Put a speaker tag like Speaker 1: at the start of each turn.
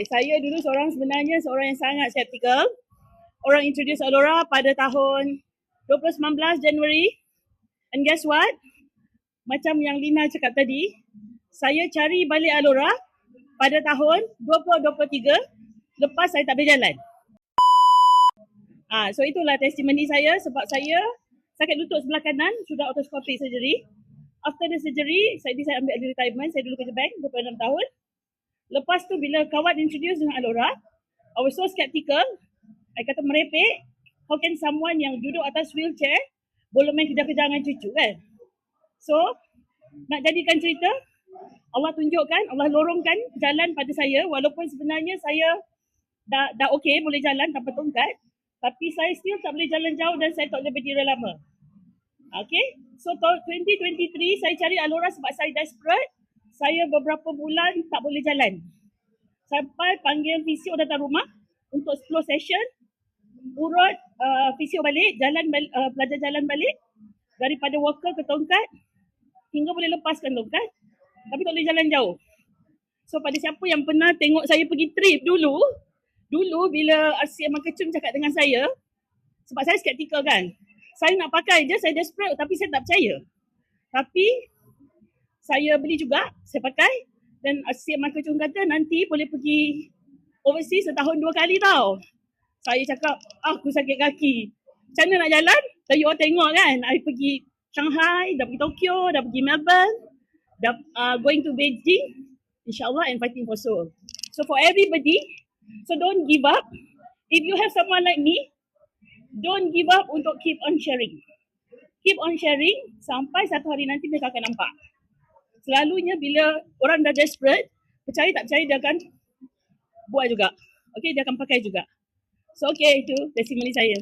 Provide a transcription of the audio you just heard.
Speaker 1: Saya dulu sebenarnya seorang yang sangat skeptical. Orang introduce Alora pada tahun 2019 Januari. And guess what? Macam yang Lina cakap tadi, saya cari balik Alora pada tahun 2023 lepas saya tak boleh jalan. So itulah testimoni saya sebab saya sakit lutut sebelah kanan, sudah otoscopic surgery. After the surgery, saya ambil early retirement. Saya dulu kerja bank 26 tahun. Lepas tu bila kawan introduce dengan Alora, I was so skeptical. I kata merepek, how can someone yang duduk atas wheelchair boleh main kejar-kejar dengan cucu kan? So, nak jadikan cerita, Allah tunjukkan, Allah lorongkan jalan pada saya walaupun sebenarnya saya dah okey boleh jalan tanpa tongkat, tapi saya still tak boleh jalan jauh dan saya tak boleh berdiri lama. Okay, so tahun 2023 saya cari Alora sebab saya desperate. Saya beberapa bulan tak boleh jalan. Sampai panggil fisio datang rumah untuk 10 session. Urut fisio balik, belajar jalan balik. Daripada walker ke tongkat, hingga boleh lepaskan tongkat. Tapi tak boleh jalan jauh. So pada siapa yang pernah tengok saya pergi trip dulu bila RCM Kecum cakap dengan saya, sebab saya skeptical kan. Saya nak pakai je, saya desperate tapi saya tak percaya. Tapi saya beli juga, saya pakai dan Asyik Michael Chung kata nanti boleh pergi overseas setahun 2 kali tau. Saya cakap, aku sakit kaki. Macam mana nak jalan? You all tengok kan, I pergi Shanghai, dah pergi Tokyo, dah pergi Melbourne, dah going to Beijing, insyaAllah and fighting for Seoul. So for everybody, so don't give up. If you have someone like me, don't give up untuk keep on sharing. Keep on sharing sampai satu hari nanti mereka akan nampak. Selalunya bila orang dah desperate, percaya tak percaya dia akan buat juga. Okay, dia akan pakai juga. So okay, itu testimoni saya.